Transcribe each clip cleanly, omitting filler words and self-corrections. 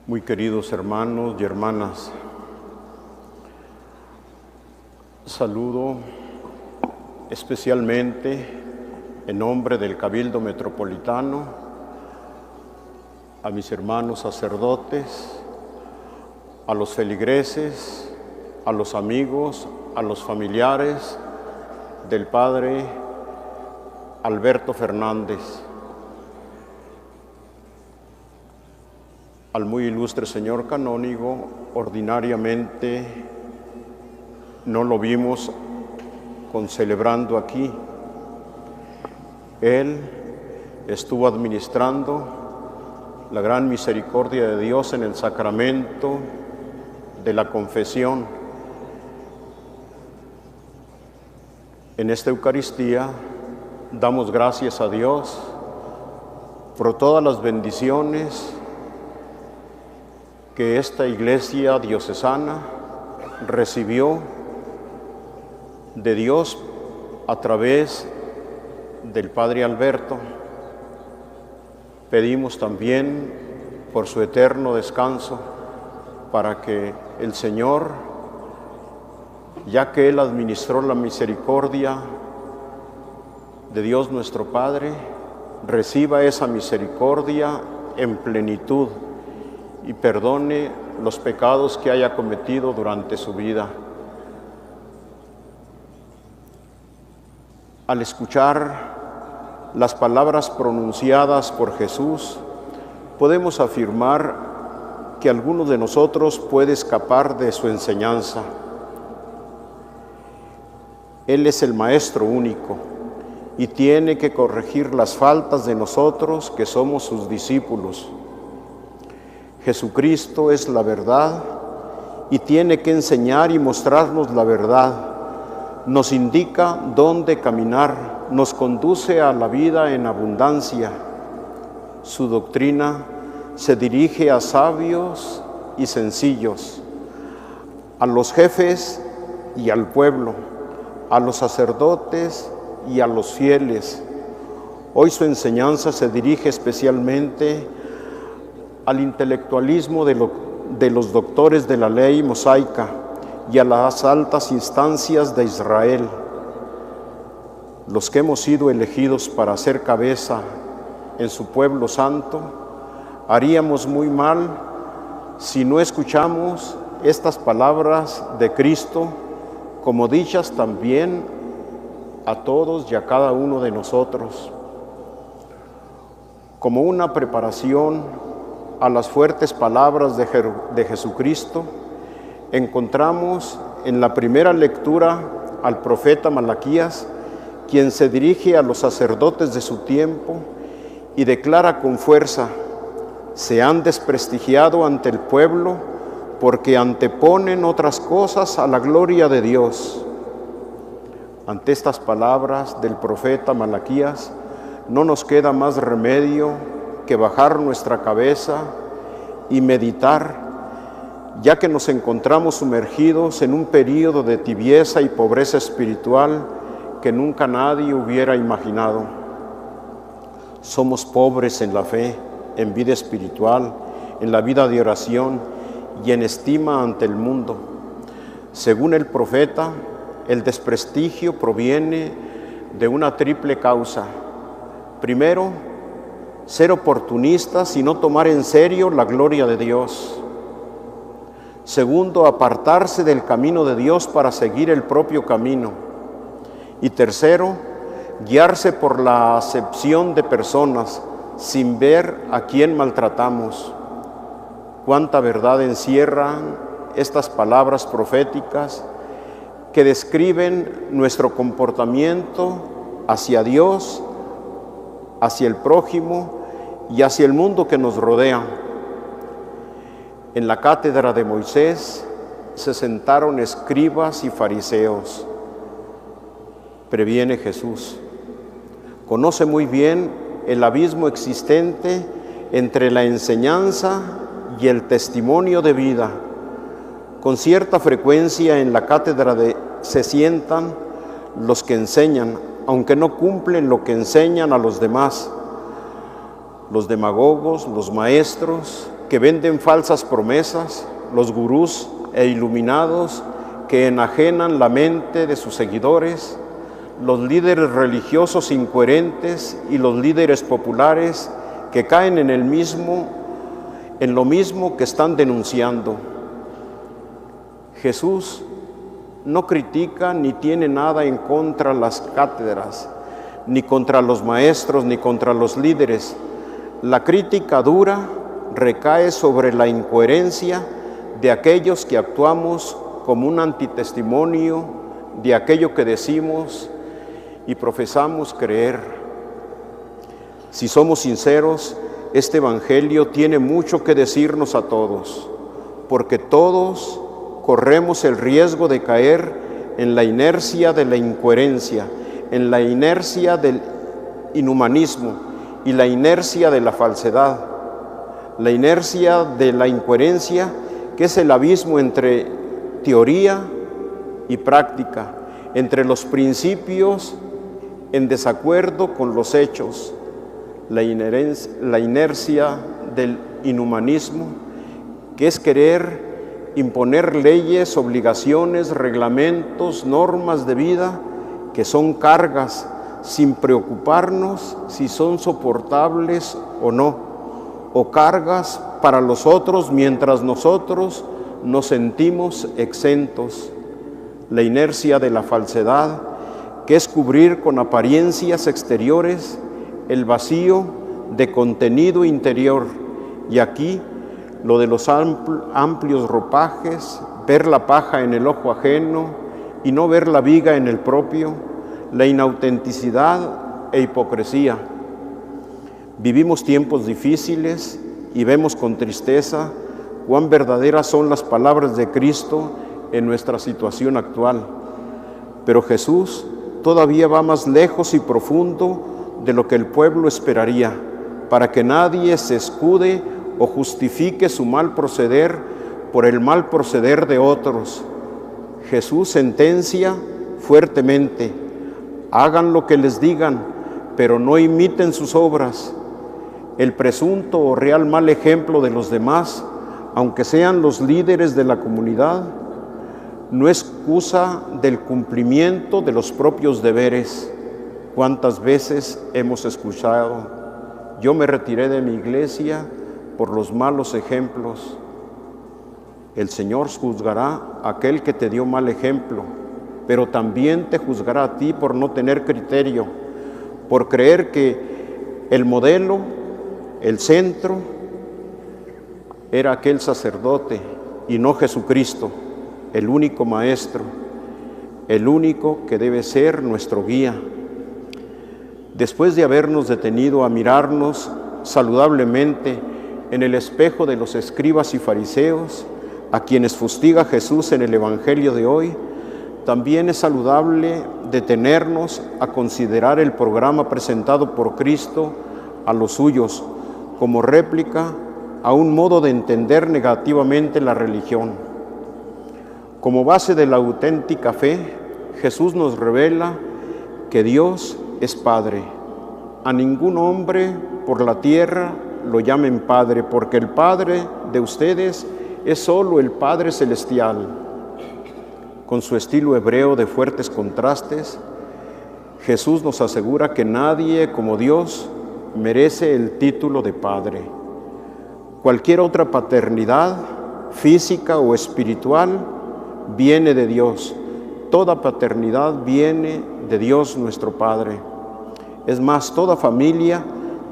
Muy queridos hermanos y hermanas, saludo especialmente en nombre del Cabildo Metropolitano a mis hermanos sacerdotes, a los feligreses, a los amigos, a los familiares del Padre Alberto Fernández, al muy ilustre señor canónigo. Ordinariamente no lo vimos celebrando aquí. Él estuvo administrando la gran misericordia de Dios en el sacramento de la confesión. En esta Eucaristía damos gracias a Dios por todas las bendiciones que esta iglesia diocesana recibió de Dios a través del Padre Alberto. Pedimos también por su eterno descanso, para que el Señor, ya que Él administró la misericordia de Dios nuestro Padre, reciba esa misericordia en plenitud y perdone los pecados que haya cometido durante su vida. Al escuchar las palabras pronunciadas por Jesús, podemos afirmar que alguno de nosotros puede escapar de su enseñanza. Él es el Maestro único y tiene que corregir las faltas de nosotros que somos sus discípulos. Jesucristo es la verdad y tiene que enseñar y mostrarnos la verdad. Nos indica dónde caminar, nos conduce a la vida en abundancia. Su doctrina se dirige a sabios y sencillos, a los jefes y al pueblo, a los sacerdotes y a los fieles. Hoy su enseñanza se dirige especialmente al intelectualismo de los doctores de la ley mosaica y a las altas instancias de Israel. Los que hemos sido elegidos para ser cabeza en su pueblo santo, haríamos muy mal si no escuchamos estas palabras de Cristo como dichas también a todos y a cada uno de nosotros, como una preparación a las fuertes palabras de Jesucristo. Encontramos en la primera lectura al profeta Malaquías, quien se dirige a los sacerdotes de su tiempo y declara con fuerza: se han desprestigiado ante el pueblo porque anteponen otras cosas a la gloria de Dios. Ante estas palabras del profeta Malaquías, no nos queda más remedio que bajar nuestra cabeza y meditar, ya que nos encontramos sumergidos en un período de tibieza y pobreza espiritual que nunca nadie hubiera imaginado. Somos pobres en la fe, en vida espiritual, en la vida de oración y en estima ante el mundo. Según el profeta, el desprestigio proviene de una triple causa. Primero, ser oportunistas y no tomar en serio la gloria de Dios. Segundo, apartarse del camino de Dios para seguir el propio camino. Y tercero, guiarse por la acepción de personas sin ver a quién maltratamos. Cuánta verdad encierran estas palabras proféticas que describen nuestro comportamiento hacia Dios, hacia el prójimo y hacia el mundo que nos rodea. En la cátedra de Moisés se sentaron escribas y fariseos. Previene Jesús. Conoce muy bien el abismo existente entre la enseñanza y el testimonio de vida. Con cierta frecuencia en la cátedra se sientan los que enseñan, aunque no cumplen lo que enseñan a los demás. Los demagogos, los maestros que venden falsas promesas, los gurús e iluminados que enajenan la mente de sus seguidores, los líderes religiosos incoherentes y los líderes populares que caen en lo mismo que están denunciando. Jesús no critica ni tiene nada en contra de las cátedras, ni contra los maestros, ni contra los líderes. La crítica dura recae sobre la incoherencia de aquellos que actuamos como un antitestimonio de aquello que decimos y profesamos creer. Si somos sinceros, este Evangelio tiene mucho que decirnos a todos, porque todos corremos el riesgo de caer en la inercia de la incoherencia, en la inercia del inhumanismo y la inercia de la falsedad, la inercia de la incoherencia, que es el abismo entre teoría y práctica, entre los principios en desacuerdo con los hechos, la inercia del inhumanismo, que es querer imponer leyes, obligaciones, reglamentos, normas de vida que son cargas, sin preocuparnos si son soportables o no, o cargas para los otros mientras nosotros nos sentimos exentos. La inercia de la falsedad, que es cubrir con apariencias exteriores el vacío de contenido interior. Y aquí lo de los amplios ropajes, ver la paja en el ojo ajeno y no ver la viga en el propio, la inautenticidad e hipocresía. Vivimos tiempos difíciles y vemos con tristeza cuán verdaderas son las palabras de Cristo en nuestra situación actual. Pero Jesús todavía va más lejos y profundo de lo que el pueblo esperaría, para que nadie se escude o justifique su mal proceder por el mal proceder de otros. Jesús sentencia fuertemente: hagan lo que les digan, pero no imiten sus obras. El presunto o real mal ejemplo de los demás, aunque sean los líderes de la comunidad, no excusa del cumplimiento de los propios deberes. ¿Cuántas veces hemos escuchado: yo me retiré de mi iglesia por los malos ejemplos? El Señor juzgará a aquel que te dio mal ejemplo, pero también te juzgará a ti por no tener criterio, por creer que el modelo, el centro, era aquel sacerdote y no Jesucristo, el único maestro, el único que debe ser nuestro guía. Después de habernos detenido a mirarnos saludablemente en el espejo de los escribas y fariseos, a quienes fustiga Jesús en el Evangelio de hoy, también es saludable detenernos a considerar el programa presentado por Cristo a los suyos como réplica a un modo de entender negativamente la religión. Como base de la auténtica fe, Jesús nos revela que Dios es Padre. A ningún hombre por la tierra lo llamen Padre, porque el Padre de ustedes es solo el Padre Celestial. Con su estilo hebreo de fuertes contrastes, Jesús nos asegura que nadie como Dios merece el título de Padre. Cualquier otra paternidad, física o espiritual, viene de Dios. Toda paternidad viene de Dios nuestro Padre. Es más, toda familia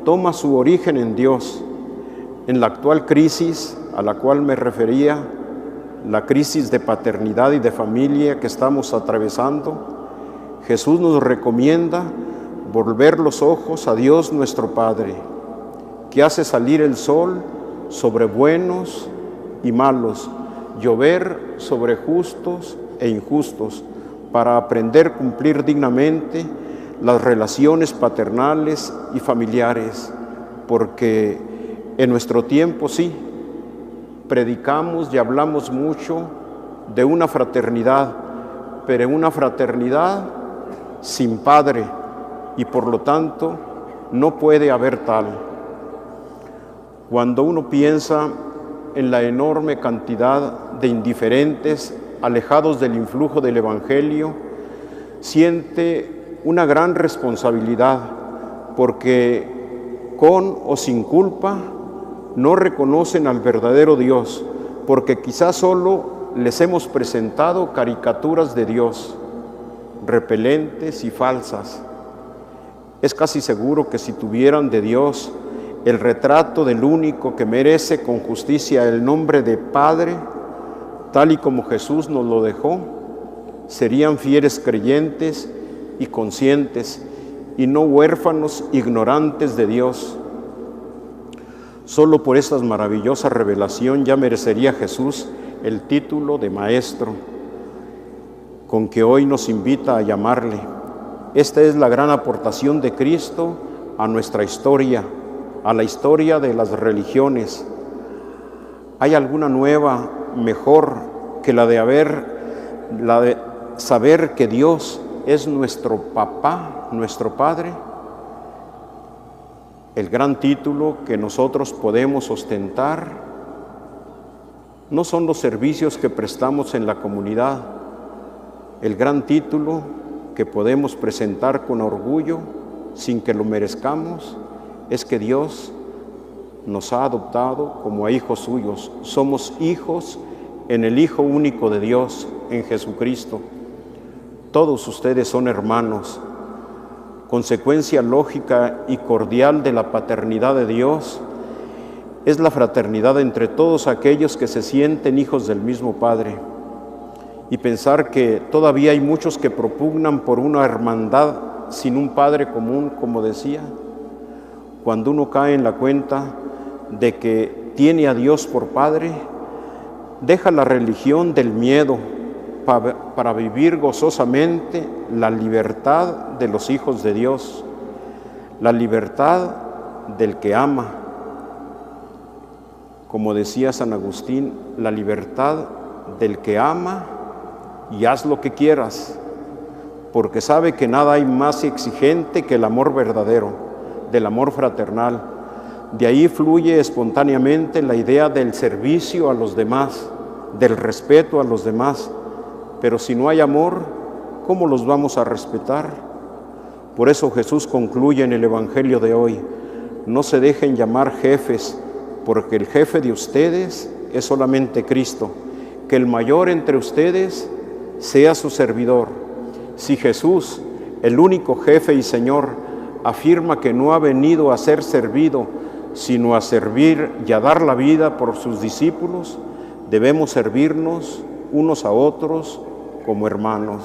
toma su origen en Dios. En la actual crisis a la cual me refería, la crisis de paternidad y de familia que estamos atravesando, Jesús nos recomienda volver los ojos a Dios nuestro Padre, que hace salir el sol sobre buenos y malos, llover sobre justos e injustos, para aprender a cumplir dignamente las relaciones paternales y familiares, porque en nuestro tiempo sí, predicamos y hablamos mucho de una fraternidad, pero una fraternidad sin padre, y por lo tanto no puede haber tal. Cuando uno piensa en la enorme cantidad de indiferentes alejados del influjo del Evangelio, siente una gran responsabilidad porque con o sin culpa no reconocen al verdadero Dios, porque quizás solo les hemos presentado caricaturas de Dios, repelentes y falsas. Es casi seguro que si tuvieran de Dios el retrato del único que merece con justicia el nombre de Padre, tal y como Jesús nos lo dejó, serían fieles creyentes y conscientes, y no huérfanos ignorantes de Dios. Solo por esta maravillosa revelación ya merecería Jesús el título de Maestro, con que hoy nos invita a llamarle. Esta es la gran aportación de Cristo a nuestra historia, a la historia de las religiones. ¿Hay alguna nueva, mejor que la de saber que Dios es nuestro papá, nuestro Padre? El gran título que nosotros podemos ostentar no son los servicios que prestamos en la comunidad. El gran título que podemos presentar con orgullo, sin que lo merezcamos, es que Dios nos ha adoptado como a hijos suyos. Somos hijos en el Hijo único de Dios, en Jesucristo. Todos ustedes son hermanos. Consecuencia lógica y cordial de la paternidad de Dios es la fraternidad entre todos aquellos que se sienten hijos del mismo Padre. Y pensar que todavía hay muchos que propugnan por una hermandad sin un Padre común, como decía, cuando uno cae en la cuenta de que tiene a Dios por Padre, deja la religión del miedo para vivir gozosamente la libertad de los hijos de Dios, la libertad del que ama. Como decía San Agustín, la libertad del que ama y haz lo que quieras, porque sabe que nada hay más exigente que el amor verdadero, del amor fraternal. De ahí fluye espontáneamente la idea del servicio a los demás, del respeto a los demás. Pero si no hay amor, ¿cómo los vamos a respetar? Por eso Jesús concluye en el Evangelio de hoy: no se dejen llamar jefes, porque el jefe de ustedes es solamente Cristo. Que el mayor entre ustedes sea su servidor. Si Jesús, el único jefe y Señor, afirma que no ha venido a ser servido, sino a servir y a dar la vida por sus discípulos, debemos servirnos unos a otros como hermanos.